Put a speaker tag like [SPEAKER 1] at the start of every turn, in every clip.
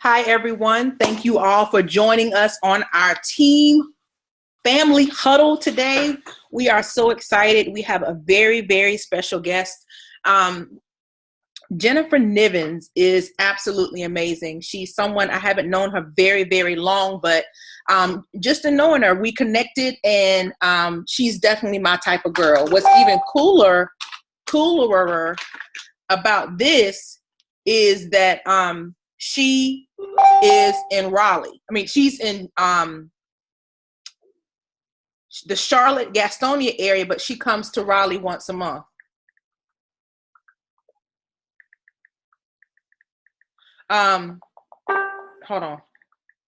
[SPEAKER 1] Hi, everyone. Thank you all for joining us on our team family huddle today. We are so excited. We have a very, very special guest. Jennifer Nivens is absolutely amazing. She's someone I haven't known her very, very long, but just in knowing her, we connected, and she's definitely my type of girl. What's even cooler about this is that she is in Raleigh. I mean, she's in the Charlotte, Gastonia area, but she comes to Raleigh once a month. Hold on.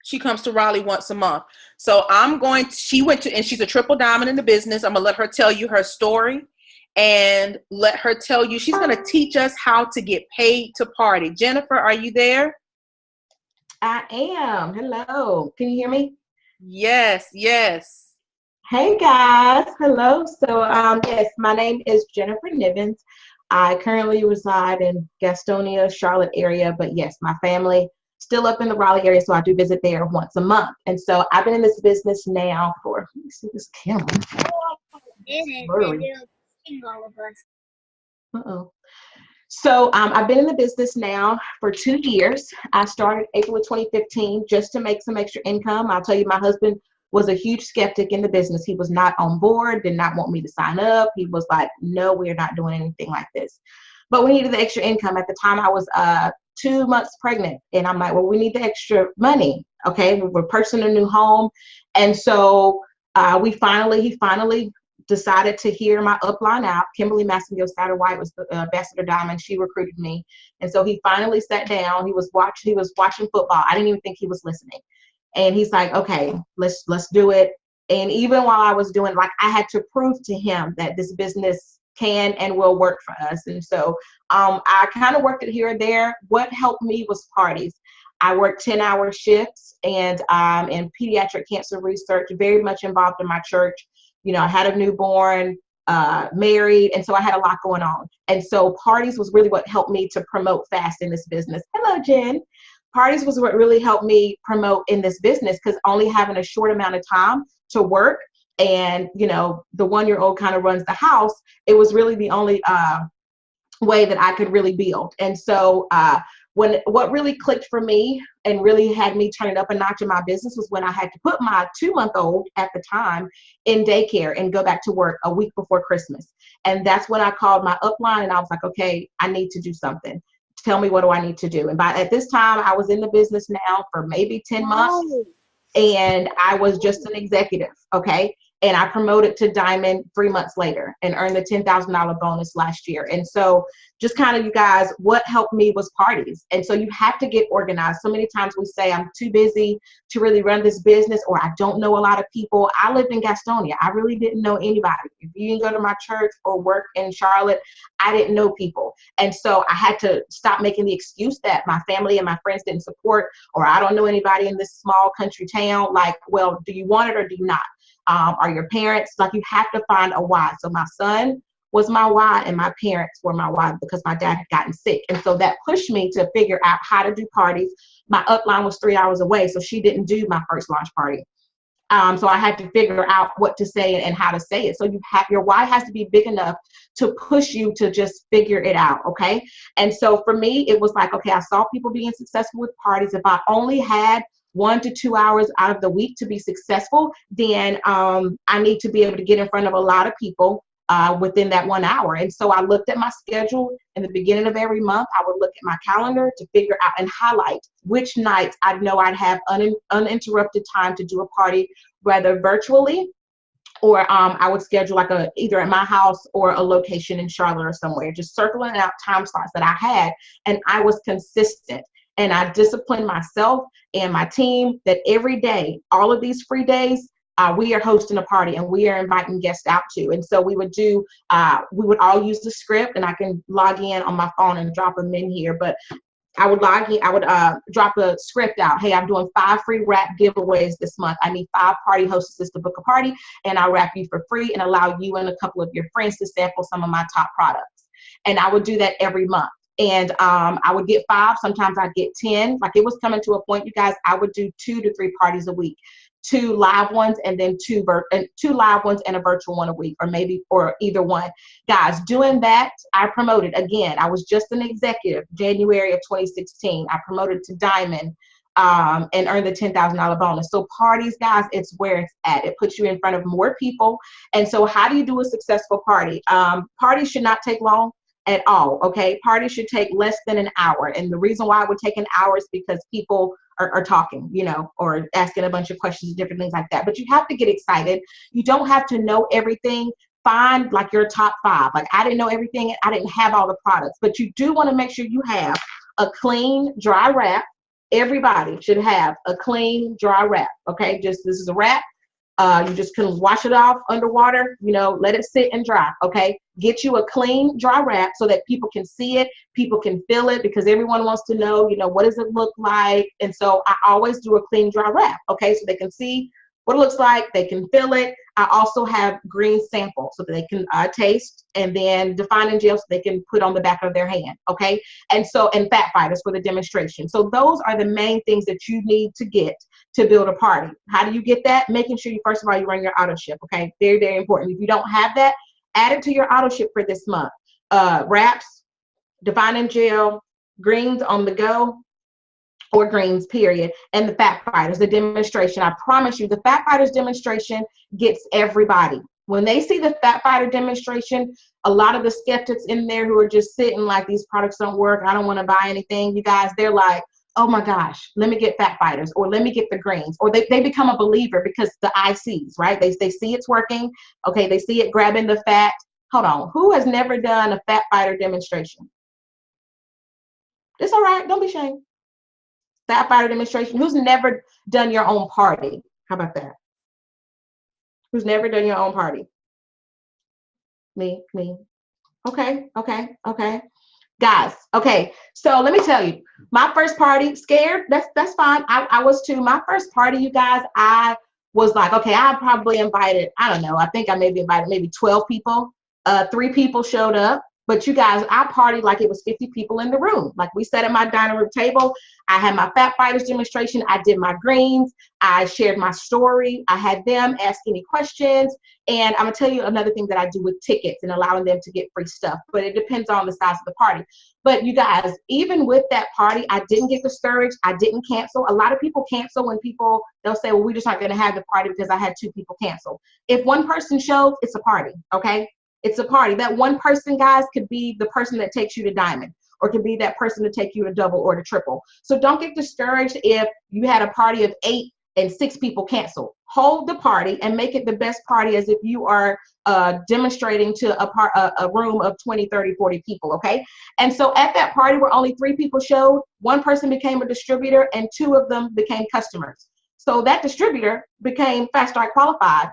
[SPEAKER 1] She comes to Raleigh once a month. So she went to, and she's a triple diamond in the business. I'm going to let her tell you her story and let her tell you, she's going to teach us how to get paid to party. Jennifer, are you there?
[SPEAKER 2] I am. Hello. Can you hear me?
[SPEAKER 1] Yes.
[SPEAKER 2] Hey guys. Hello. So yes, my name is Jennifer Nivens. I currently reside in Gastonia, Charlotte area, but yes, my family still up in the Raleigh area, so I do visit there once a month. And so I've been in this business now for, let me see this camera. Uh-oh. So I've been in the business now for 2 years. I started April of 2015 just to make some extra income. I'll tell you, my husband was a huge skeptic in the business. He was not on board, did not want me to sign up. He was like, no, we're not doing anything like this. But we needed the extra income. At the time, I was 2 months pregnant. And I'm like, well, we need the extra money. Okay, we're purchasing a new home. And so he finally decided to hear my upline out. Kimberly Massengill White was the ambassador diamond. She recruited me. And so he finally sat down. He was watching football. I didn't even think he was listening. And he's like, okay, let's do it. And even while I was doing, like, I had to prove to him that this business can and will work for us. And so I kind of worked it here and there. What helped me was parties. I worked 10-hour shifts, and in pediatric cancer research, very much involved in my church. You know, I had a newborn, married, and so I had a lot going on. And so parties was really what helped me to promote fast in this business. Hello, Jen. Parties was what really helped me promote in this business, because only having a short amount of time to work, and, you know, the 1-year-old kind of runs the house, it was really the only way that I could really build. And so what really clicked for me and really had me turn it up a notch in my business was when I had to put my 2-month-old at the time in daycare and go back to work a week before Christmas. And that's when I called my upline, and I was like, okay, I need to do something. Tell me, what do I need to do? And at this time, I was in the business now for maybe 10 months, and I was just an executive, okay? And I promoted to diamond 3 months later and earned the $10,000 bonus last year. And so just kind of, you guys, what helped me was parties. And so you have to get organized. So many times we say, I'm too busy to really run this business, or I don't know a lot of people. I lived in Gastonia. I really didn't know anybody. If you didn't go to my church or work in Charlotte, I didn't know people. And so I had to stop making the excuse that my family and my friends didn't support, or I don't know anybody in this small country town. Like, well, do you want it or do you not? Are your parents, like, you have to find a why. So my son was my why, and my parents were my why, because my dad had gotten sick. And so that pushed me to figure out how to do parties. My upline was 3 hours away, so she didn't do my first launch party. So I had to figure out what to say and how to say it. So your why has to be big enough to push you to just figure it out, okay? And so for me, it was like, okay, I saw people being successful with parties. If I only had 1 to 2 hours out of the week to be successful, then I need to be able to get in front of a lot of people within that 1 hour. And so I looked at my schedule in the beginning of every month. I would look at my calendar to figure out and highlight which nights I know I'd have uninterrupted time to do a party, whether virtually, or I would schedule like either at my house or a location in Charlotte or somewhere, just circling out time slots that I had. And I was consistent. And I disciplined myself and my team that every day, all of these free days, we are hosting a party and we are inviting guests out to. And so we would all use the script, and I can log in on my phone and drop them in here. But I would log in, I would drop a script out. Hey, I'm doing 5 free wrap giveaways this month. I need 5 party hostesses to book a party, and I'll wrap you for free and allow you and a couple of your friends to sample some of my top products. And I would do that every month. And I would get 5. Sometimes I'd get 10. Like, it was coming to a point, you guys, I would do 2 to 3 parties a week, 2 live ones, and then 2 live ones and a virtual one a week, or either one. Guys, doing that, I promoted again. I was just an executive January of 2016. I promoted to Diamond, and earned the $10,000 bonus. So parties, guys, it's where it's at. It puts you in front of more people. And so how do you do a successful party? Parties should not take long at all. Okay. Parties should take less than an hour. And the reason why it would take an hour is because people are talking, or asking a bunch of questions, different things like that. But you have to get excited. You don't have to know everything. Find like your top 5. Like, I didn't know everything. I didn't have all the products, but you do want to make sure you have a clean, dry wrap. Everybody should have a clean, dry wrap. Okay. This is a wrap. You just can wash it off underwater, let it sit and dry. Okay. Get you a clean, dry wrap so that people can see it, people can feel it, because everyone wants to know, what does it look like? And so I always do a clean, dry wrap. Okay. So they can see what it looks like. They can feel it. I also have green samples so that they can taste, and then defining gel so they can put on the back of their hand. Okay. And fat fighters for the demonstration. So those are the main things that you need to get to build a party. How do you get that? Making sure first of all, you run your auto ship. Okay. Very, very important. If you don't have that, add it to your auto ship for this month. Wraps, defining gel, greens on the go, or greens, period, and the fat fighters, the demonstration. I promise you, the fat fighters demonstration gets everybody. When they see the fat fighter demonstration, a lot of the skeptics in there who are just sitting like, these products don't work, I don't want to buy anything, you guys, they're like, oh my gosh, let me get fat fighters, or let me get the greens, or they become a believer because the eye sees, right? They see it's working. Okay, they see it grabbing the fat. Hold on, who has never done a fat fighter demonstration? It's all right, don't be ashamed. Fat fighter demonstration. Who's never done your own party? How about that? Who's never done your own party? Me. Okay. Guys, okay. So let me tell you, my first party, scared, that's fine. I was too. My first party, you guys, I was like, okay, I probably invited, I don't know, I think I maybe invited maybe 12 people. 3 people showed up. But you guys, I partied like it was 50 people in the room. Like, we sat at my dining room table. I had my fat fighters demonstration. I did my greens. I shared my story. I had them ask any questions. And I'm going to tell you another thing that I do with tickets and allowing them to get free stuff. But it depends on the size of the party. But you guys, even with that party, I didn't get discouraged. I didn't cancel. A lot of people cancel when they'll say, well, we just aren't going to have the party because I had 2 people cancel. If one person shows, it's a party. Okay. It's a party. That one person, guys, could be the person that takes you to Diamond, or could be that person to take you to double or to triple. So don't get discouraged if you had a party of 8 and 6 people cancel. Hold the party and make it the best party, as if you are demonstrating to a room of 20, 30, 40 people, okay? And so at that party where only 3 people showed, 1 person became a distributor and 2 of them became customers. So that distributor became Fast Start qualified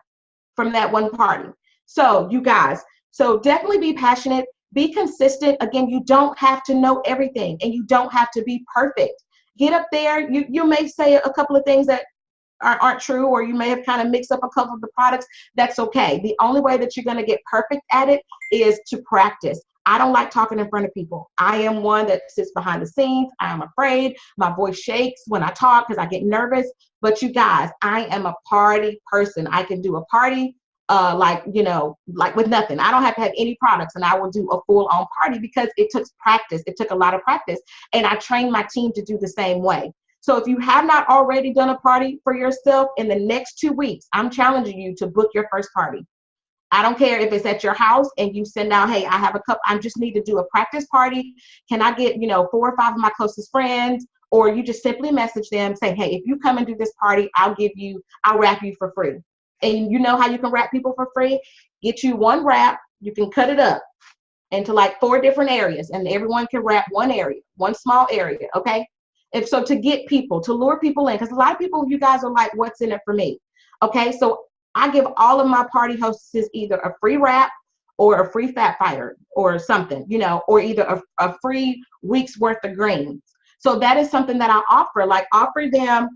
[SPEAKER 2] from that one party. So you guys, so definitely be passionate, be consistent. Again, you don't have to know everything, and you don't have to be perfect. Get up there. You may say a couple of things that aren't true, or you may have kind of mixed up a couple of the products. That's okay. The only way that you're going to get perfect at it is to practice. I don't like talking in front of people. I am one that sits behind the scenes. I am afraid. My voice shakes when I talk because I get nervous. But you guys, I am a party person. I can do a party like with nothing. I don't have to have any products, and I will do a full-on party because it took practice. It took a lot of practice, and I trained my team to do the same way. So if you have not already done a party for yourself, in the next 2 weeks, I'm challenging you to book your first party. I don't care if it's at your house and you send out, hey, I have a couple, I just need to do a practice party. Can I get 4 or 5 of my closest friends? Or you just simply message them, say, hey, if you come and do this party, I'll wrap you for free. And you know how you can wrap people for free? Get you one wrap, you can cut it up into like 4 different areas, and everyone can wrap one area, one small area, okay? And so to get people, to lure people in, because a lot of people, you guys are like, what's in it for me? Okay, so I give all of my party hostesses either a free wrap or a free fat fighter or something, or either a free week's worth of greens. So that is something that I offer them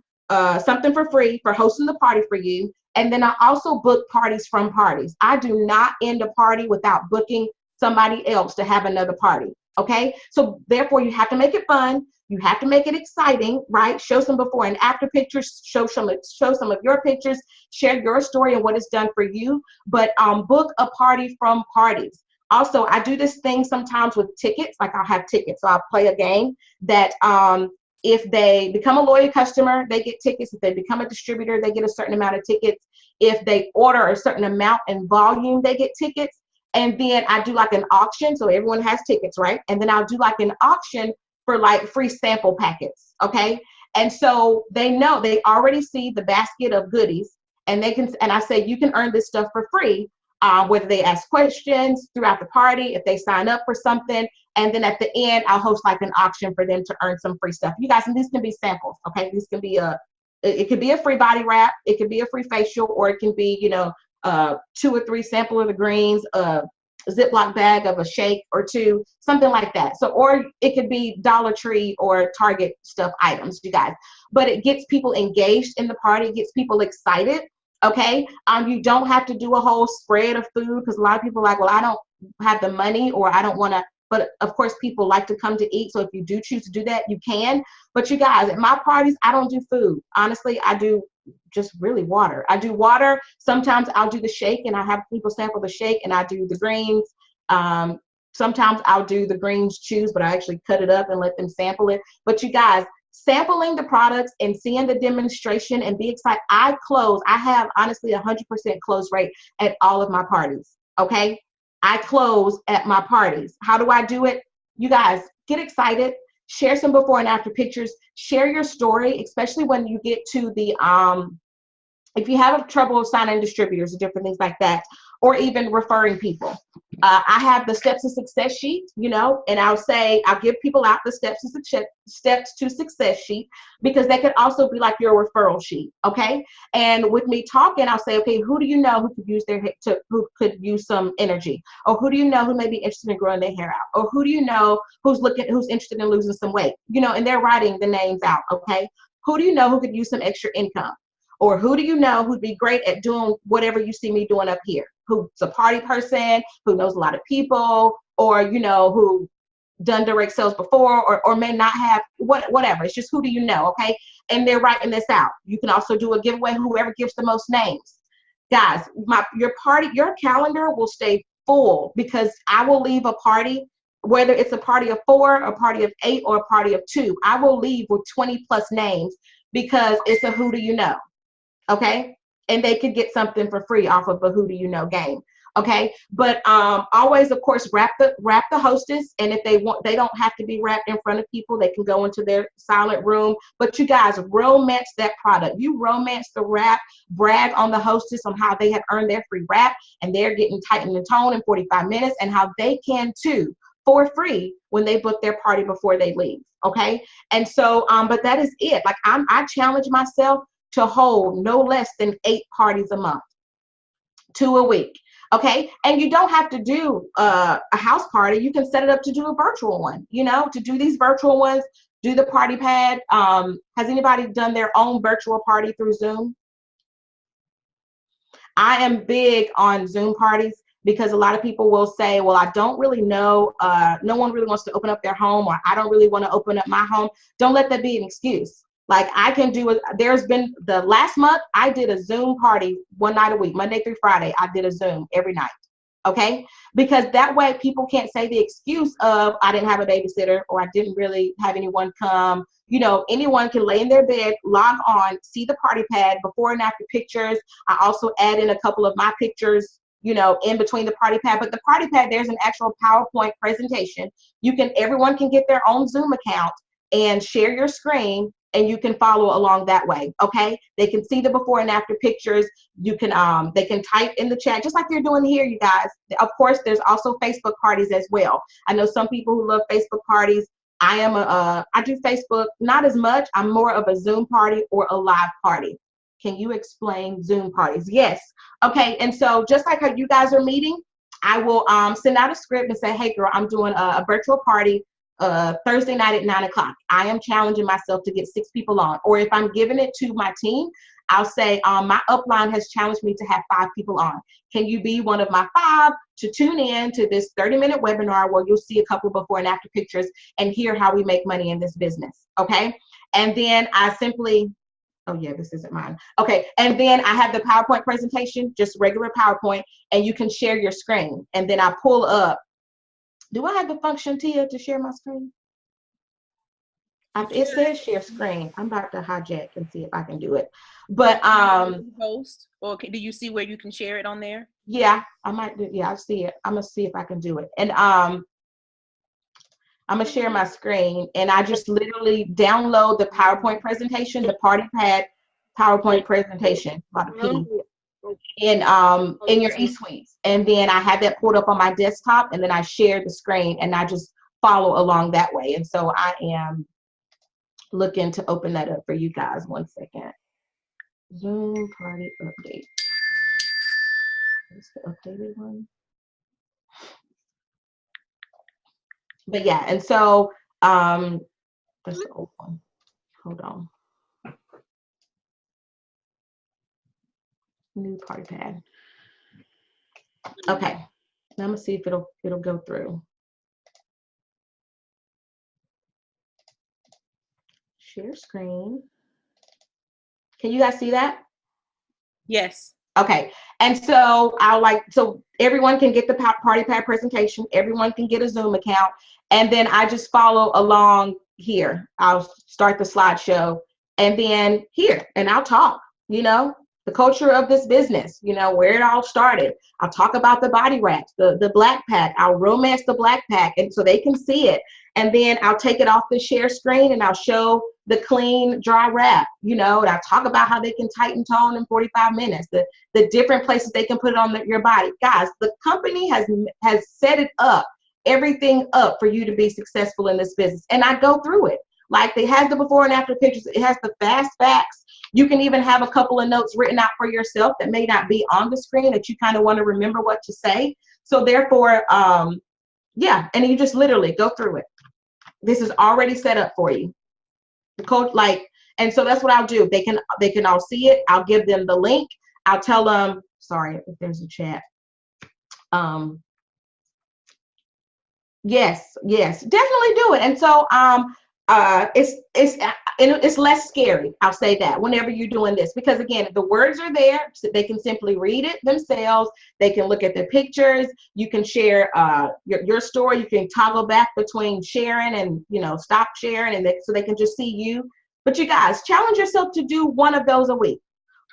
[SPEAKER 2] something for free for hosting the party for you. And then I also book parties from parties. I do not end a party without booking somebody else to have another party. Okay, so therefore you have to make it fun. You have to make it exciting, right? Show some before and after pictures. Show some of your pictures. Share your story and what it's done for you. But book a party from parties. Also, I do this thing sometimes with tickets. Like I'll have tickets, so I'll play a game that if they become a loyal customer, they get tickets. If they become a distributor, they get a certain amount of tickets. If they order a certain amount in volume, they get tickets. And then I do like an auction, so everyone has tickets, right? And then I'll do like an auction for like free sample packets, okay? And so they know, they already see the basket of goodies, and they can, and I say you can earn this stuff for free, whether they ask questions throughout the party, if they sign up for something, and then at the end I'll host like an auction for them to earn some free stuff. You guys, and these can be samples, okay? These can be it could be a free body wrap, it could be a free facial, or it can be, 2 or 3 sample of the greens, a Ziploc bag of a shake or 2, something like that. So, or it could be Dollar Tree or Target stuff items, you guys. But it gets people engaged in the party, it gets people excited. Okay, you don't have to do a whole spread of food, because a lot of people are like, well, I don't have the money, or I don't want to. But of course, people like to come to eat. So if you do choose to do that, you can. But you guys, at my parties, I don't do food. Honestly, I do just really water. I do water. Sometimes I'll do the shake and I have people sample the shake, and I do the greens. Sometimes I'll do the greens chews, but I actually cut it up and let them sample it. But you guys, sampling the products and seeing the demonstration and be excited. I have honestly 100% close rate at all of my parties. Okay. I close at my parties. How do I do it? You guys, get excited. Share some before and after pictures. Share your story, especially when you get to the, if you have trouble signing distributors or different things like that, or even referring people. I have the steps to success sheet, and I'll give people out the steps to success sheet, because they could also be like your referral sheet, okay? And with me talking, I'll say, okay, who do you know who could use who could use some energy, or who do you know who may be interested in growing their hair out, or who do you know who's interested in losing some weight, and they're writing the names out, okay? Who do you know who could use some extra income? Or who do you know who'd be great at doing whatever you see me doing up here? Who's a party person, who knows a lot of people, or, who done direct sales before, or may not have, whatever. It's just, who do you know, okay? And they're writing this out. You can also do a giveaway, whoever gives the most names. Guys, your calendar will stay full, because I will leave a party, whether it's a party of 4, a party of 8, or a party of 2, I will leave with 20 plus names, because it's a who do you know. Okay, and they could get something for free off of a who do you know game. Okay, but always, of course, wrap the hostess, and if they want, they don't have to be wrapped in front of people. They can go into their silent room. But you guys, romance that product. You romance the wrap, brag on the hostess on how they have earned their free wrap, and they're getting tightened and toned in 45 minutes, and how they can too, for free, when they book their party before they leave. Okay, and so but that is it. Like, I challenge myself to hold no less than 8 parties a month, 2 a week. Okay, and you don't have to do a house party. You can set it up to do a virtual one. To do these virtual ones, do the party pad. Has anybody done their own virtual party through Zoom? I am big on Zoom parties, because a lot of people will say, well, I don't really know, no one really wants to open up their home, or I don't really want to open up my home. Don't let that be an excuse. Like, I can do it. There's been the last month, I did a Zoom party 1 night a week, Monday through Friday. I did a Zoom every night. Okay, because that way people can't say the excuse of, I didn't have a babysitter, or I didn't really have anyone come. Anyone can lay in their bed, log on, see the party pad, before and after pictures. I also add in a couple of my pictures, in between the party pad. But the party pad, there's an actual PowerPoint presentation. Everyone can get their own Zoom account and share your screen, and you can follow along that way. Okay, they can see the before and after pictures. They can type in the chat, just like you're doing here, you guys. Of course, there's also Facebook parties as well. I know some people who love Facebook parties. I do Facebook, not as much. I'm more of a Zoom party or a live party. Can you explain Zoom parties? Yes. Okay, and so just like how you guys are meeting, I will send out a script and say, hey girl, I'm doing a virtual party Thursday night at 9 o'clock. I am challenging myself to get 6 people on. Or if I'm giving it to my team, I'll say, my upline has challenged me to have 5 people on. Can you be one of my 5 to tune in to this 30-minute webinar where you'll see a couple before and after pictures and hear how we make money in this business, okay? And then I simply, oh yeah, this isn't mine. Okay, and then I have the PowerPoint presentation, just regular PowerPoint, and you can share your screen. And then I pull up, do I have the function, Tia, to share my screen? It says share screen. I'm about to hijack and see if I can do it. But
[SPEAKER 1] host, or do you see where you can share it on there?
[SPEAKER 2] Yeah, I might do. Yeah, I see it. I'm gonna see if I can do it. And I'm gonna share my screen, and I just literally download the PowerPoint presentation, the Party Pad PowerPoint presentation, in your eSuites, and then I have that pulled up on my desktop, and then I share the screen, and I just follow along that way. And so I am looking to open that up for you guys. One second. Zoom party update. Is the updated one? But yeah, and so that's the old one. Hold on. New party pad. Okay. Now I'm gonna see if it'll go through. Share screen. Can you guys see that?
[SPEAKER 1] Yes.
[SPEAKER 2] Okay. And so so everyone can get the party pad presentation. Everyone can get a Zoom account. And then I just follow along here. I'll start the slideshow and then here, and I'll talk, the culture of this business, where it all started. I'll talk about the body wraps, the black pack. I'll romance the black pack, and so they can see it. And then I'll take it off the share screen and I'll show the clean, dry wrap, and I'll talk about how they can tighten tone in 45 minutes, the different places they can put it on your body. Guys, the company has set it up, everything up for you to be successful in this business. And I go through it. Like, it has the before and after pictures. It has the fast facts. You can even have a couple of notes written out for yourself that may not be on the screen that you kind of want to remember what to say. So therefore, yeah, and you just literally go through it. This is already set up for you. The code, and so that's what I'll do. They can all see it. I'll give them the link. I'll tell them, sorry if there's a chat. Yes, definitely do it. And so it's less scary. I'll say that whenever you're doing this, because again, the words are there, so they can simply read it themselves. They can look at the pictures. You can share your story. You can toggle back between sharing and stop sharing, and so they can just see you. But you guys, challenge yourself to do one of those a week.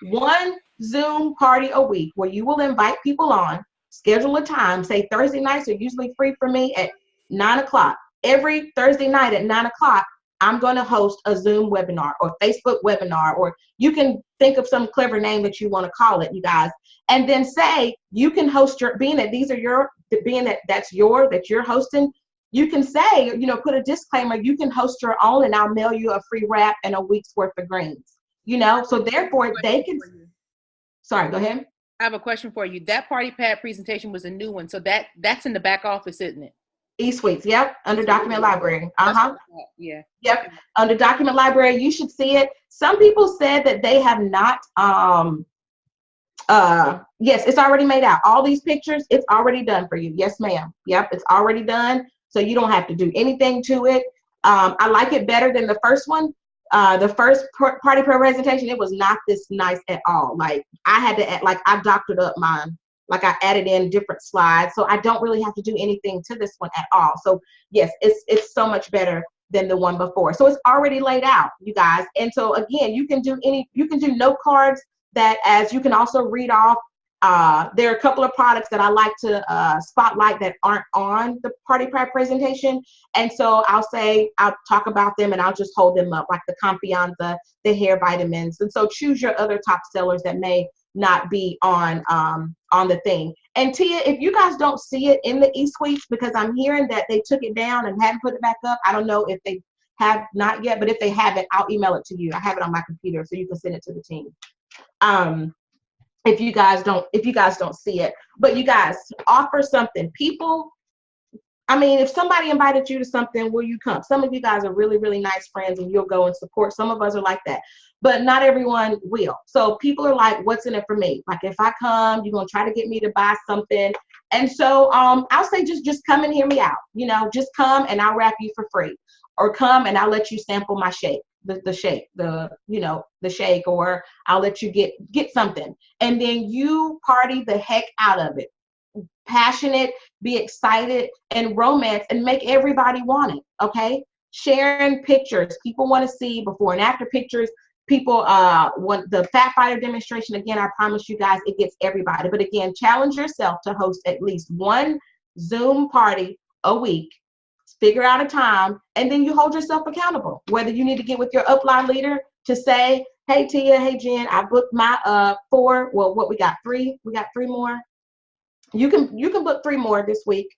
[SPEAKER 2] One Zoom party a week where you will invite people on. Schedule a time. Say Thursday nights are usually free for me at 9 o'clock. Every Thursday night at 9 o'clock, I'm going to host a Zoom webinar or Facebook webinar, or you can think of some clever name that you want to call it, you guys. And then say you can host that's you're hosting. You can say, put a disclaimer. You can host your own, and I'll mail you a free wrap and a week's worth of greens. So therefore they can. Sorry, go ahead.
[SPEAKER 1] I have a question for you. That party pad presentation was a new one, so that's in the back office, isn't it?
[SPEAKER 2] eSuites, yep, under document library.
[SPEAKER 1] Yeah.
[SPEAKER 2] Yep, under document library, you should see it. Some people said that they have not. Yes, it's already made out. All these pictures, it's already done for you. Yes, ma'am. Yep, it's already done, so you don't have to do anything to it. I like it better than the first one. The first party presentation, it was not this nice at all. Like, I had to add, I doctored up mine. Like, I added in different slides, so I don't really have to do anything to this one at all. So yes, it's so much better than the one before. So it's already laid out, you guys. And so again, you can do note cards as you can also read off. There are a couple of products that I like to spotlight that aren't on the party prep presentation. And so I'll talk about them and I'll just hold them up, like the Confianza, the hair vitamins. And so choose your other top sellers that may not be on the thing. And Tia, if you guys don't see it in the eSuites, because I'm hearing that they took it down and hadn't put it back up. I don't know if they have not yet, but if they haven't, I'll email it to you. I have it on my computer, so you can send it to the team. If you guys don't see it. But you guys, offer something. People, if somebody invited you to something, will you come? Some of you guys are really, really nice friends and you'll go and support. Some of us are like that. but not everyone will. So people are like, what's in it for me? Like, if I come, you're going to try to get me to buy something. And so I'll say, just come and hear me out. Just come and I'll wrap you for free, or come and I'll let you sample my shake, the shake, the shake, or I'll let you get something. And then you party the heck out of it. Passionate, be excited, and romance, and make everybody want it. Okay. Sharing pictures. People want to see before and after pictures. People want the Fat Fighter demonstration. Again, I promise you guys, it gets everybody. But again, challenge yourself to host at least one Zoom party a week. Figure out a time, and then you hold yourself accountable. Whether you need to get with your upline leader to say, hey Tia, hey Jen, I booked my 4. Well, what we got 3? We got 3 more. You can book 3 more this week.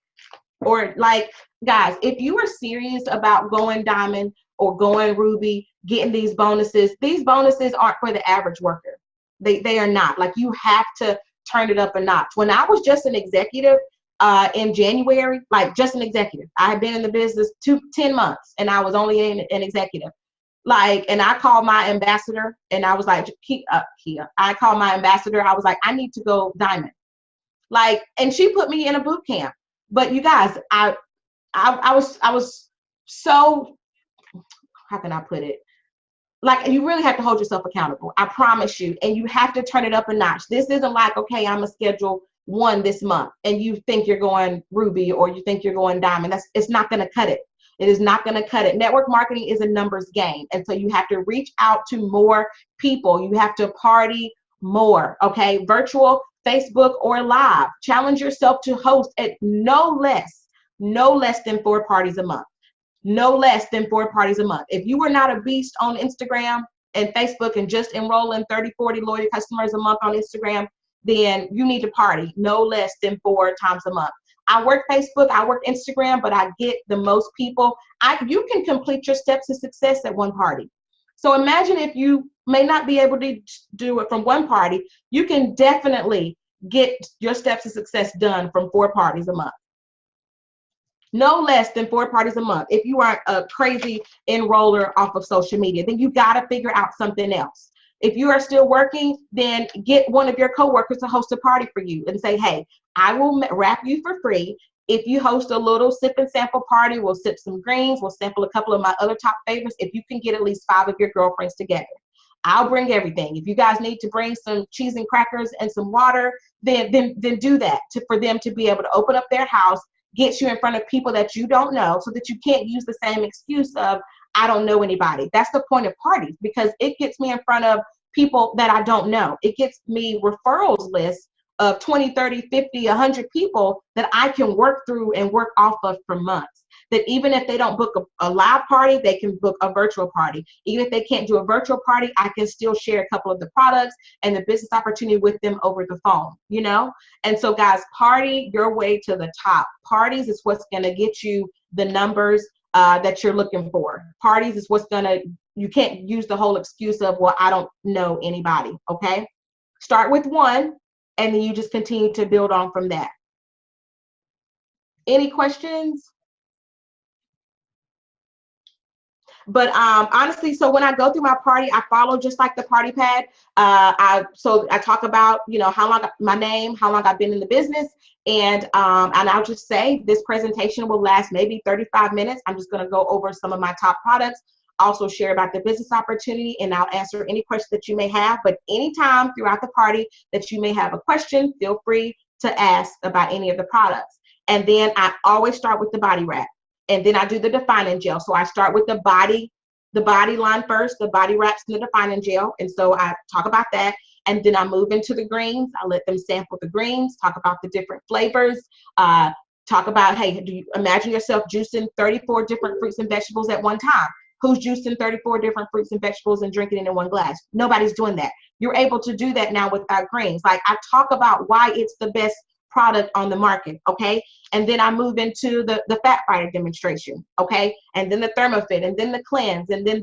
[SPEAKER 2] Or like, guys, if you are serious about going diamond or going ruby, getting these bonuses aren't for the average worker. They are not. Like, you have to turn it up a notch. When I was just an executive in January, like just an executive, I had been in the business 10 months and I was only an executive. Like, and I called my ambassador and I was like, Kia. I called my ambassador. I was like, I need to go diamond. Like, and she put me in a boot camp. But you guys, I was so, how can I put it? Like, you really have to hold yourself accountable. I promise you. And you have to turn it up a notch. This isn't like, okay, I'm going to schedule 1 this month and you think you're going ruby or you think you're going diamond. It's not going to cut it. It is not going to cut it. Network marketing is a numbers game. And so you have to reach out to more people. You have to party more. Okay. Virtual, Facebook, or live. Challenge yourself to host at no less than 4 parties a month. No less than 4 parties a month. If you are not a beast on Instagram and Facebook and just enrolling 30, 40 loyal customers a month on Instagram, then you need to party no less than 4 times a month. I work Facebook, I work Instagram, but I get the most people. You can complete your steps to success at 1 party. So imagine if you may not be able to do it from 1 party, you can definitely get your steps to success done from 4 parties a month. No less than 4 parties a month. If you are a crazy enroller off of social media, then you got to figure out something else. If you are still working, then get one of your coworkers to host a party for you and say, hey, I will wrap you for free. If you host a little sip and sample party, we'll sip some greens, we'll sample a couple of my other top favorites. If you can get at least 5 of your girlfriends together, I'll bring everything. If you guys need to bring some cheese and crackers and some water, then do that for them to be able to open up their house, get you in front of people that you don't know, so that you can't use the same excuse of, I don't know anybody. That's the point of parties, because it gets me in front of people that I don't know. It gets me referrals lists of 20, 30, 50, 100 people that I can work through and work off of for months. That even if they don't book a live party, they can book a virtual party. Even if they can't do a virtual party, I can still share a couple of the products and the business opportunity with them over the phone, And so guys, party your way to the top. Parties is what's going to get you the numbers that you're looking for. Parties is what's going to, you can't use the whole excuse of, well, I don't know anybody. Okay. Start with 1 and then you just continue to build on from that. Any questions? But honestly, so when I go through my party, I follow just like the party pad. I talk about, how long my name, how long I've been in the business. And I'll just say this presentation will last maybe 35 minutes. I'm just going to go over some of my top products, also share about the business opportunity, and I'll answer any questions that you may have. But anytime throughout the party that you may have a question, feel free to ask about any of the products. And then I always start with the body wrap. And then I do the defining gel. So I start with the body line first, the body wraps and the defining gel. And so I talk about that. And then I move into the greens. I let them sample the greens, talk about the different flavors, talk about, hey, do you imagine yourself juicing 34 different fruits and vegetables at one time? Who's juicing 34 different fruits and vegetables and drinking it in one glass? Nobody's doing that. You're able to do that now with our greens. Like, I talk about why it's the best product on the market, okay? And then I move into the Fat Fighter demonstration, okay? And then the ThermoFit, and then the cleanse, and then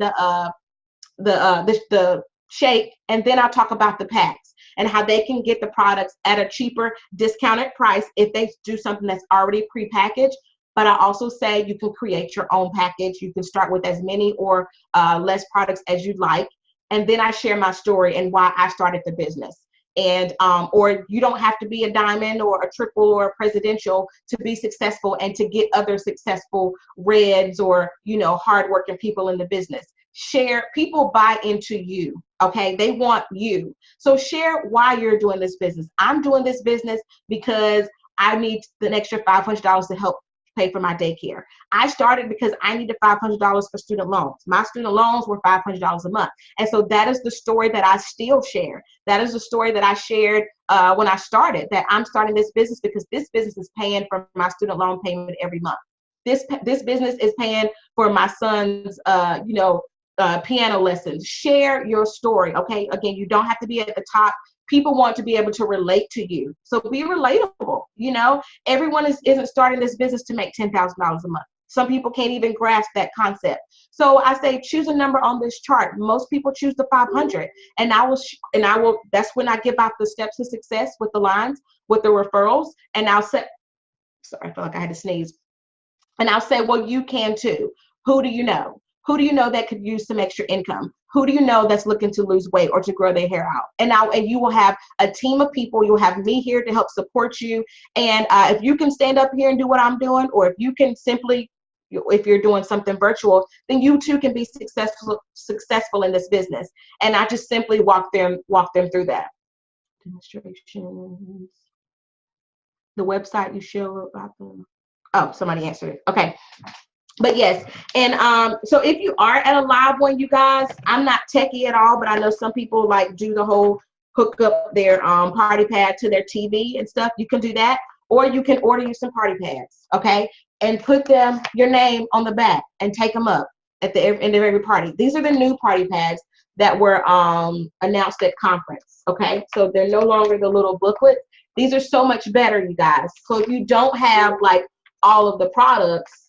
[SPEAKER 2] the shake, and then I'll talk about the packs and how they can get the products at a cheaper discounted price if they do something that's already prepackaged. But I also say you can create your own package. You can start with as many or less products as you'd like. And then I share my story and why I started the business. And or you don't have to be a diamond or a triple or a presidential to be successful and to get other successful reds or, you know, hardworking people in the business. Share, people buy into you. Okay, they want you. So share why you're doing this business. I'm doing this business because I need an extra $500 to help pay for my daycare. I started because I needed $500 for student loans. My student loans were $500 a month. And so that is the story that I still share. That is the story that I shared when I started, that I'm starting this business because this business is paying for my student loan payment every month. This business is paying for my son's, piano lessons. Share your story. Okay. Again, you don't have to be at the top. People want to be able to relate to you. So be relatable. You know, everyone isn't starting this business to make $10,000 a month. Some people can't even grasp that concept. So I say, choose a number on this chart. Most people choose the 500, and I will, that's when I give out the steps to success with the lines, with the referrals. And I'll say, sorry, I feel like I had to sneeze. And I'll say, well, you can too. Who do you know? Who do you know that could use some extra income? Who do you know that's looking to lose weight or to grow their hair out? And you will have a team of people. You'll have me here to help support you. And if you can stand up here and do what I'm doing, or if you can simply, if you're doing something virtual, then you too can be successful in this business. And I just simply walk them through that. Demonstrations. The website you show about them. Oh, somebody answered it. Okay. But yes, and so if you are at a live one, you guys, I'm not techie at all, but I know some people like do the whole hook up their party pad to their TV and stuff. You can do that, or you can order you some party pads, okay, and put your name on the back and take them up at the end of every party. These are the new party pads that were announced at conference, okay, so they're no longer the little booklet. These are so much better, you guys. So if you don't have like all of the products,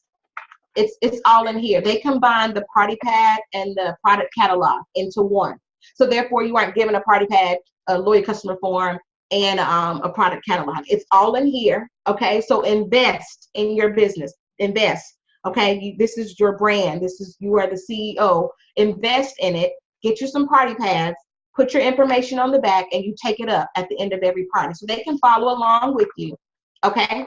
[SPEAKER 2] it's all in here. They combine the party pad and the product catalog into one. So therefore, you aren't given a party pad, a loyal customer form, and a product catalog. It's all in here. Okay, so invest in your business. Invest. Okay, this is your brand. You are the CEO. Invest in it. Get you some party pads. Put your information on the back, and you take it up at the end of every party, so they can follow along with you. Okay.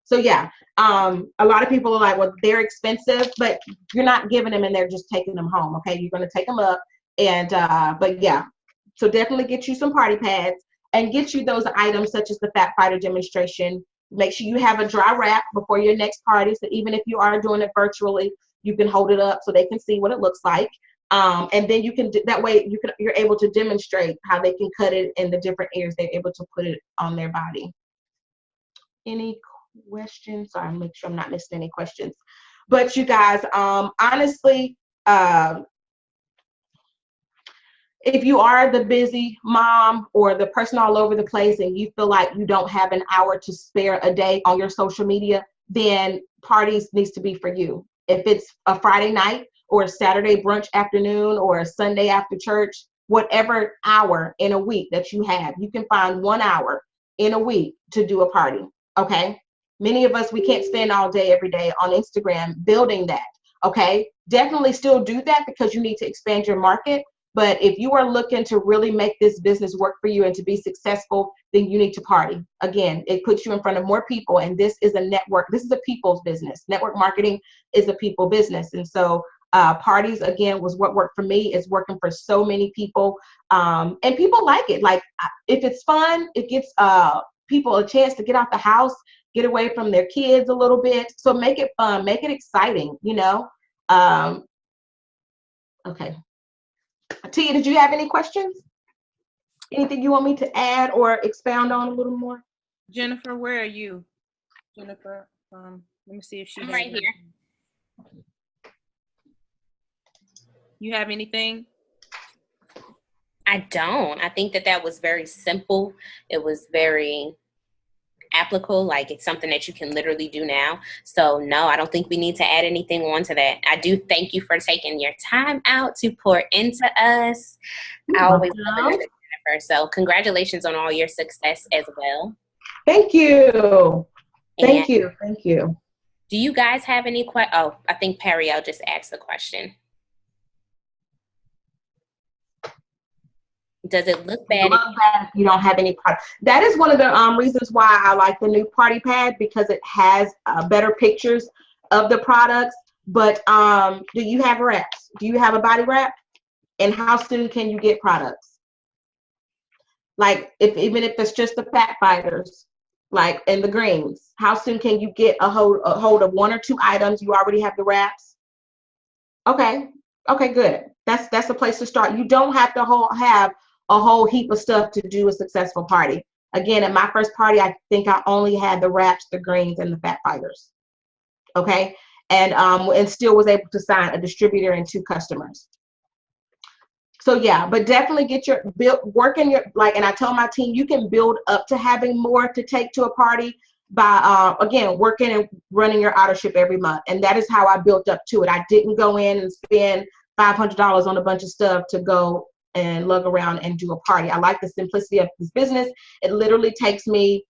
[SPEAKER 2] So yeah, a lot of people are like, well, they're expensive, but you're not giving them and they're just taking them home. Okay, you're going to take them up, and but yeah, so definitely get you some party pads and get you those items such as the Fat Fighter demonstration. Make sure you have a dry wrap before your next party, so even if you are doing it virtually, you can hold it up so they can see what it looks like. And then you can, that way you're able to demonstrate how they can cut it in the different areas they're able to put it on their body. Any questions? Sorry, I'm making sure I'm not missing any questions. But you guys, honestly, if you are the busy mom or the person all over the place and you feel like you don't have an hour to spare a day on your social media, then parties needs to be for you. If it's a Friday night or a Saturday brunch afternoon or a Sunday after church, whatever hour in a week that you have, you can find 1 hour in a week to do a party. Okay. Many of us, we can't spend all day, every day on Instagram building that. Okay. Definitely still do that because you need to expand your market. But if you are looking to really make this business work for you and to be successful, then you need to party. Again, it puts you in front of more people. And this is a network. This is a people's business. Network marketing is a people business. And so parties, again, was what worked for me. It's working for so many people. And people like it. Like if it's fun, it gives people a chance to get out the house, get away from their kids a little bit. So make it fun, make it exciting, you know? Okay. Tia, did you have any questions? Anything you want me to add or expound on a little more?
[SPEAKER 1] Jennifer, where are you? Jennifer, let me see if she's
[SPEAKER 3] right here.
[SPEAKER 1] You have anything?
[SPEAKER 3] I don't. I think that was very simple. It was very applicable. Like it's something that you can literally do now. So no, I don't think we need to add anything on to that. I do thank you for taking your time out to pour into us. I always love it, Jennifer. So congratulations on all your success as well.
[SPEAKER 2] Thank you. Thank you.
[SPEAKER 3] Do you guys have any questions? Oh, I think Periel just asked a question. Does it look
[SPEAKER 2] You
[SPEAKER 3] bad?
[SPEAKER 2] look bad if you don't have any product. That is one of the reasons why I like the new party pad, because it has better pictures of the products. But do you have wraps? Do you have a body wrap? And how soon can you get products? Like, even if it's just the fat fighters, like in the greens, how soon can you get a hold of one or two items? You already have the wraps. Okay, okay, good. That's the place to start. You don't have to have a whole heap of stuff to do a successful party. Again, at my first party, I think I only had the wraps, the greens, and the fat fighters. Okay, and still was able to sign a distributor and 2 customers. So yeah, but definitely get your work in your, like, and I tell my team, you can build up to having more to take to a party by again, working and running your auto ship every month. And that is how I built up to it. I didn't go in and spend $500 on a bunch of stuff to go and lug around and do a party. I like the simplicity of this business. It literally takes me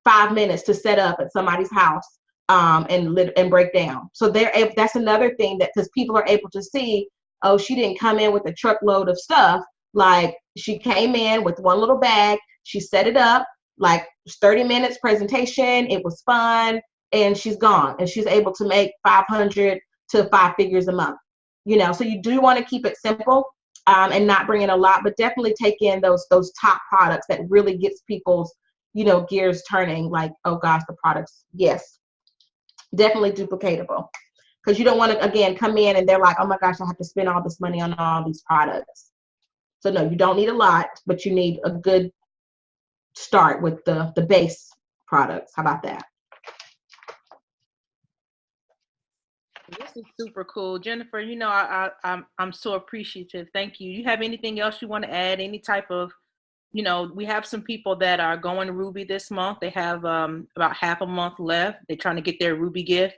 [SPEAKER 2] 5 minutes to set up at somebody's house and break down. So that's another thing, that because people are able to see, oh, she didn't come in with a truckload of stuff. Like, she came in with one little bag, she set it up, like 30 minutes presentation, it was fun, and she's gone. And she's able to make 500 to 5 figures a month. So you do want to keep it simple and not bring in a lot, but definitely take in those top products that really gets people's, gears turning, like, oh gosh, the products, yes, definitely duplicatable. Because you don't want to, again, come in and they're like, oh my gosh, I have to spend all this money on all these products. So no, you don't need a lot, but you need a good start with the base products. How about that?
[SPEAKER 1] This is super cool, Jennifer. I'm so appreciative. Thank you. You have anything else you want to add? Any type of, we have some people that are going to Ruby this month. They have about half a month left. They're trying to get their Ruby gift.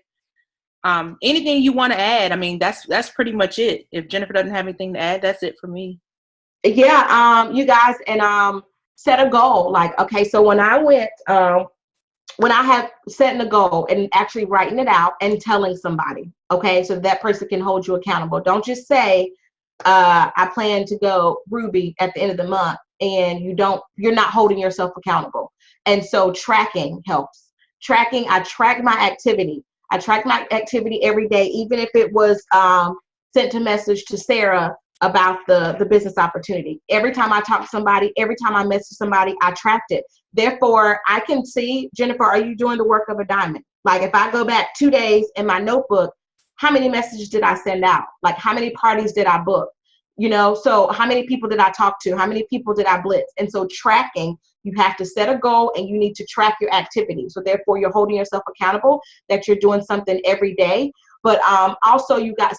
[SPEAKER 1] Anything you want to add? I mean, that's pretty much it. If Jennifer doesn't have anything to add, that's it for me.
[SPEAKER 2] Yeah, you guys, and set a goal. Like, okay, so when I went, when I have setting a goal and actually writing it out and telling somebody, okay, so that person can hold you accountable. Don't just say, I plan to go Ruby at the end of the month, and you're not holding yourself accountable. And so tracking helps. I track my activity. I track my activity every day, even if it was sent a message to Sarah about the business opportunity. Every time I talk to somebody, every time I message somebody, I tracked it. Therefore, I can see, Jennifer, are you doing the work of a diamond? Like, if I go back 2 days in my notebook, how many messages did I send out? Like, how many parties did I book? So how many people did I talk to? How many people did I blitz? And so tracking, you have to set a goal and you need to track your activity. So therefore, you're holding yourself accountable that you're doing something every day. But also, you got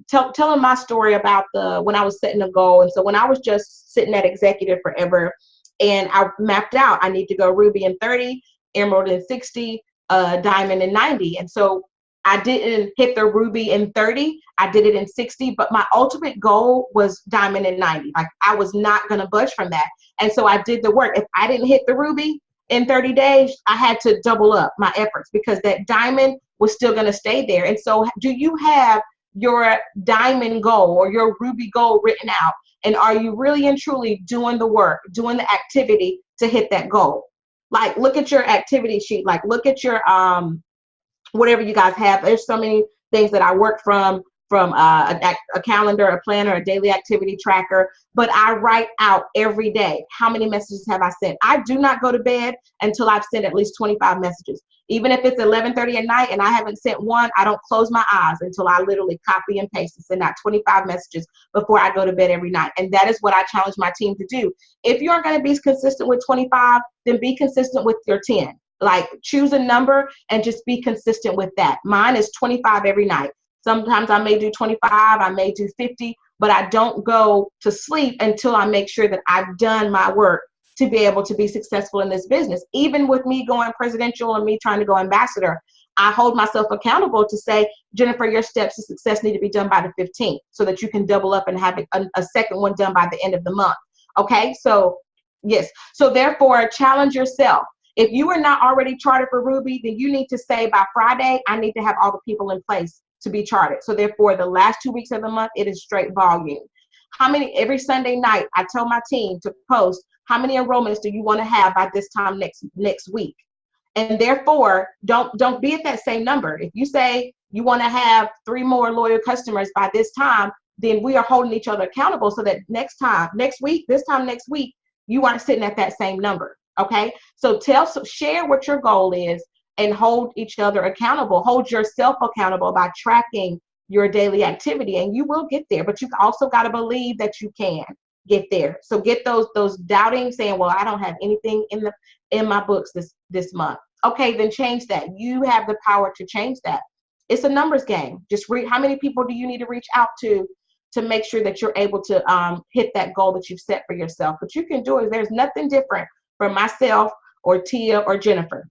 [SPEAKER 2] telling my story about when I was setting a goal. And so when I was just sitting at executive forever, and I mapped out, I need to go Ruby in 30, Emerald in 60, Diamond in 90. And so I didn't hit the Ruby in 30, I did it in 60, but my ultimate goal was Diamond in 90. Like, I was not going to budge from that. And so I did the work. If I didn't hit the Ruby in 30 days, I had to double up my efforts, because that Diamond was still going to stay there. And so, do you have your Diamond goal or your Ruby goal written out? And are you really and truly doing the work, doing the activity to hit that goal? Like, look at your activity sheet. Like, look at your whatever you guys have. There's so many things that I work from a calendar, a planner, a daily activity tracker, but I write out every day, how many messages have I sent? I do not go to bed until I've sent at least 25 messages. Even if it's 11:30 at night and I haven't sent one, I don't close my eyes until I literally copy and paste and send out 25 messages before I go to bed every night. And that is what I challenge my team to do. If you aren't going to be consistent with 25, then be consistent with your 10. Like, choose a number and just be consistent with that. Mine is 25 every night. Sometimes I may do 25, I may do 50, but I don't go to sleep until I make sure that I've done my work to be able to be successful in this business. Even with me going presidential and me trying to go ambassador, I hold myself accountable to say, Jennifer, your steps to success need to be done by the 15th so that you can double up and have a second one done by the end of the month. Okay, so yes. So therefore, challenge yourself. If you are not already chartered for Ruby, then you need to say by Friday, I need to have all the people in place to be chartered. So therefore, the last 2 weeks of the month, it is straight volume. every Sunday night, I tell my team to post how many enrollments do you want to have by this time next week. And therefore, don't be at that same number. If you say you want to have 3 more loyal customers by this time, then we are holding each other accountable so that next week, you aren't sitting at that same number. Okay. So share what your goal is and hold each other accountable. Hold yourself accountable by tracking your daily activity, and you will get there. But you've also got to believe that you can get there. So get those doubting, saying, well, I don't have anything in my books this month. Okay, then change that. You have the power to change that. It's a numbers game. Just read how many people do you need to reach out to make sure that you're able to hit that goal that you've set for yourself. But you can do it. There's nothing different from myself or Tia or Jennifer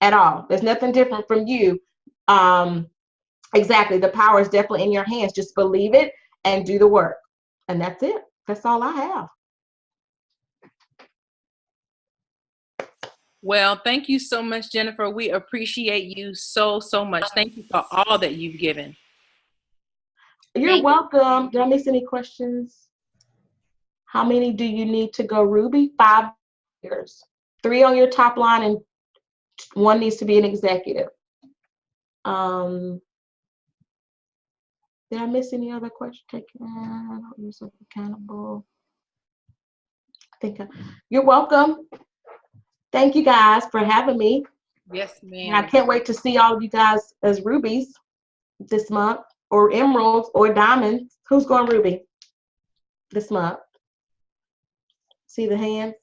[SPEAKER 2] at all. There's nothing different from you. Exactly. The power is definitely in your hands. Just believe it and do the work. And that's it. That's all I have.
[SPEAKER 1] Well, thank you so much, Jennifer. We appreciate you so much. Thank you for all that you've given.
[SPEAKER 2] You're welcome. Did I miss any questions? How many do you need to go, Ruby? 5 years. 3 on your top line and 1 needs to be an executive. Did I miss any other questions? Take yourself accountable. You're welcome. Thank you guys for having me.
[SPEAKER 1] Yes, ma'am.
[SPEAKER 2] And I can't wait to see all of you guys as rubies this month, or emeralds, or diamonds. Who's going ruby this month? See the hands?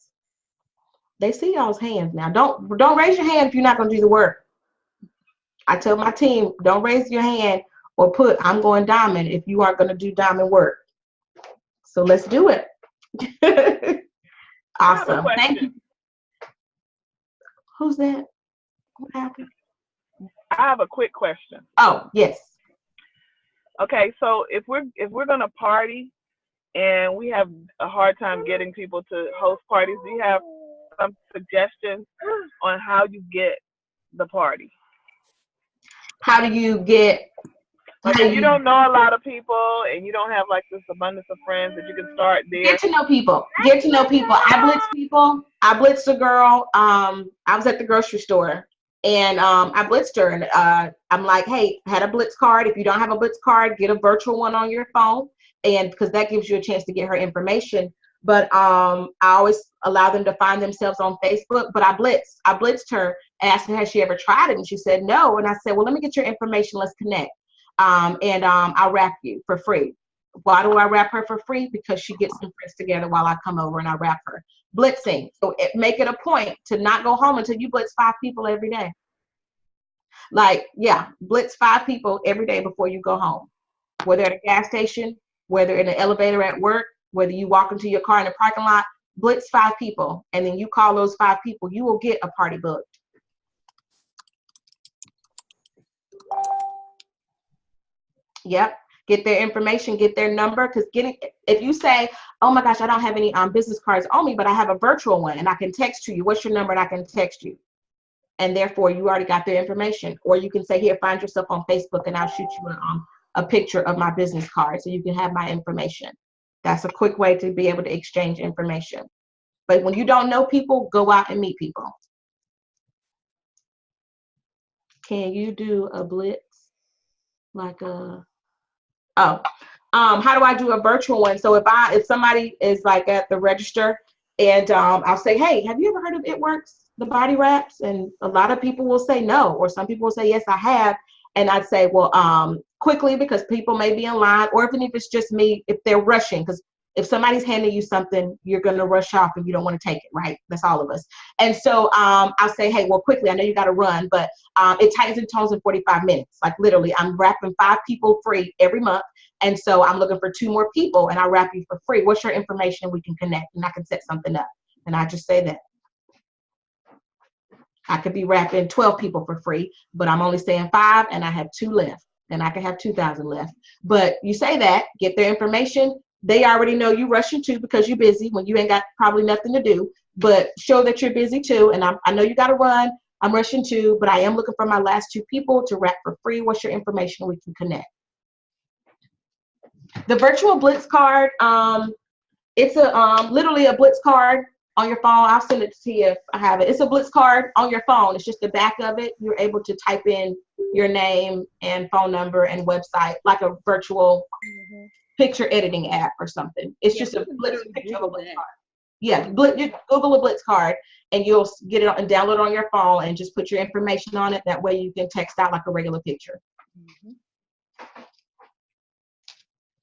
[SPEAKER 2] They see y'all's hands now. Don't raise your hand if you're not going to do the work. I tell my team, don't raise your hand or put I'm going diamond if you aren't going to do diamond work. So let's do it. Awesome. Thank you. Who's that? What happened?
[SPEAKER 4] I have a quick question.
[SPEAKER 2] Oh, yes.
[SPEAKER 4] Okay, so if we're gonna party and we have a hard time getting people to host parties, do you have some suggestions on how you get the party?
[SPEAKER 2] How do you get?
[SPEAKER 4] Like if you don't know a lot of people and you don't have like this abundance of friends that you can start there.
[SPEAKER 2] Get to know people. Get to know people. I blitz people. I blitzed a girl. I was at the grocery store and I blitzed her, and I'm like, hey, I had a blitz card. If you don't have a blitz card, get a virtual one on your phone, and because that gives you a chance to get her information. But I always allow them to find themselves on Facebook. But I blitzed her, asked her, has she ever tried it? And she said no. And I said, well, let me get your information. Let's connect. I'll wrap you for free. Why do I wrap her for free? Because she gets some friends together while I come over and I wrap her. Blitzing. So make it a point to not go home until you blitz 5 people every day. Like, yeah, blitz 5 people every day before you go home. Whether at a gas station, whether in an elevator at work, whether you walk into your car in the parking lot, blitz 5 people. And then you call those 5 people, you will get a party booked. Yep. Get their information, get their number, because if you say, oh my gosh, I don't have any business cards on me, but I have a virtual one and I can text you, what's your number? And I can text you. And therefore you already got their information. Or you can say, here, find yourself on Facebook and I'll shoot you a picture of my business card so you can have my information. That's a quick way to be able to exchange information. But when you don't know people, go out and meet people. Can you do a blitz? Like how do I do a virtual one? So if somebody is like at the register and I'll say, hey, have you ever heard of It Works, the body wraps? And a lot of people will say no, or some people will say, yes, I have. And I'd say, well, quickly, because people may be in line, or even if it's just me, if they're rushing, because if somebody's handing you something, you're going to rush off and you don't want to take it, right? That's all of us. And so I'll say, hey, well, quickly, I know you got to run, but it tightens and tones in 45 minutes. Like literally, I'm wrapping 5 people free every month. And so I'm looking for 2 more people and I'll wrap you for free. What's your information? We can connect and I can set something up. And I just say that. I could be wrapping 12 people for free, but I'm only saying 5 and I have 2 left and I can have 2,000 left. But you say that, get their information. They already know you rushing too because you're busy when you ain't got probably nothing to do, but show that you're busy too. And I know you got to run. I'm rushing too, but I am looking for my last 2 people to wrap for free. What's your information? We can connect. The virtual Blitz card, it's a literally a Blitz card on your phone. I'll send it to you if I have it. It's a Blitz card on your phone. It's just the back of it. You're able to type in your name and phone number and website like a virtual picture editing app or something. It's just a Blitz picture of a Blitz card. Yeah, just Google a Blitz card and you'll get it and download it on your phone and just put your information on it. That way you can text out like a regular picture.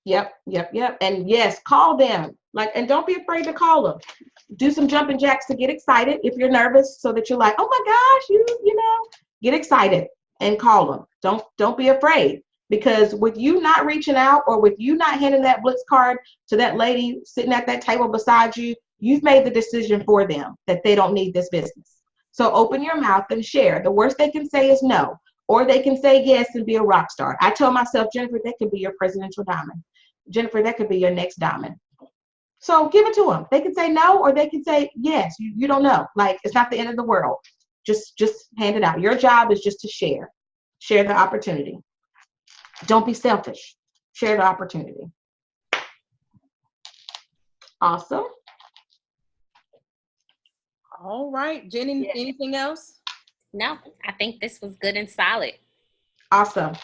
[SPEAKER 2] Yep. And yes, call them. And don't be afraid to call them. Do some jumping jacks to get excited if you're nervous, so that you're like, oh my gosh, you know, get excited and call them. Don't be afraid, because with you not reaching out or with you not handing that Blitz card to that lady sitting at that table beside you, you've made the decision for them that they don't need this business. So open your mouth and share. The worst they can say is no, or they can say yes and be a rock star. I tell myself, Jennifer, that could be your presidential diamond. Jennifer, that could be your next diamond. So give it to them. They can say no, or they can say yes. You don't know. Like, it's not the end of the world. Just hand it out. Your job is just to share the opportunity. Don't be selfish. Share the opportunity. Awesome.
[SPEAKER 1] All right, Jenny, anything else?
[SPEAKER 3] No, I think this was good and solid.
[SPEAKER 2] Awesome.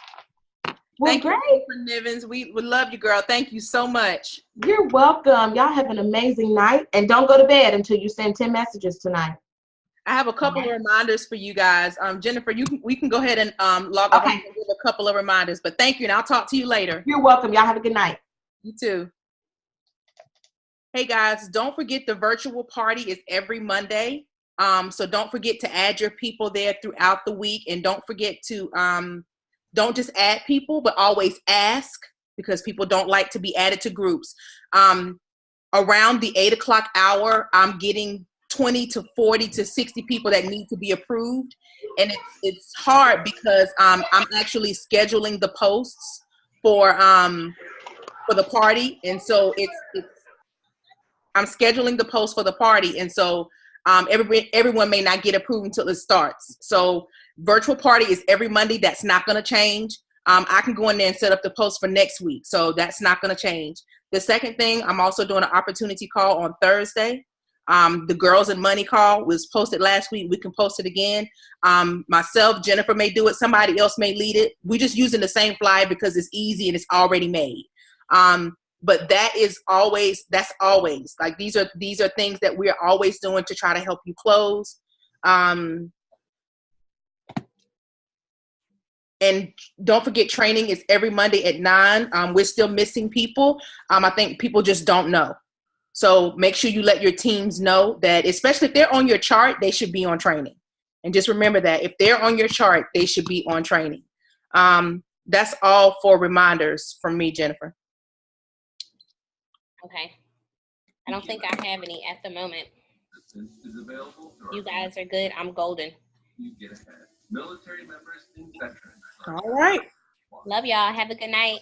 [SPEAKER 2] Well,
[SPEAKER 1] Thank
[SPEAKER 2] great.
[SPEAKER 1] you for Nivens. We love you, girl. Thank you so much.
[SPEAKER 2] You're welcome. Y'all have an amazing night, and don't go to bed until you send 10 messages tonight.
[SPEAKER 1] I have a couple of reminders for you guys. Jennifer, we can go ahead and log off.
[SPEAKER 2] Okay.
[SPEAKER 1] I'm gonna give a couple of reminders, but thank you, and I'll talk to you later.
[SPEAKER 2] You're welcome. Y'all have a good night.
[SPEAKER 1] You too. Hey guys, don't forget the virtual party is every Monday. So don't forget to add your people there throughout the week, and don't forget to don't just add people, but always ask, because people don't like to be added to groups. Around the 8 o'clock hour, I'm getting 20 to 40 to 60 people that need to be approved. And it's hard because I'm actually scheduling the posts for the party. And so I'm scheduling the post for the party. And so everyone may not get approved until it starts. So virtual party is every Monday. That's not going to change. I can go in there and set up the post for next week. So that's not going to change. The second thing, I'm also doing an opportunity call on Thursday. The Girls and Money call was posted last week. We can post it again. Myself, Jennifer may do it. Somebody else may lead it. We're just using the same flyer because it's easy and it's already made. But that's always like, these are things that we're always doing to try to help you close. And don't forget, training is every Monday at 9. We're still missing people. I think people just don't know. So make sure you let your teams know that, especially if they're on your chart, they should be on training. And just remember that if they're on your chart, they should be on training. That's all for reminders from me, Jennifer.
[SPEAKER 3] Okay. I don't think I have any at the moment. You guys are good. I'm golden.
[SPEAKER 1] All right.
[SPEAKER 3] Love y'all. Have a good night.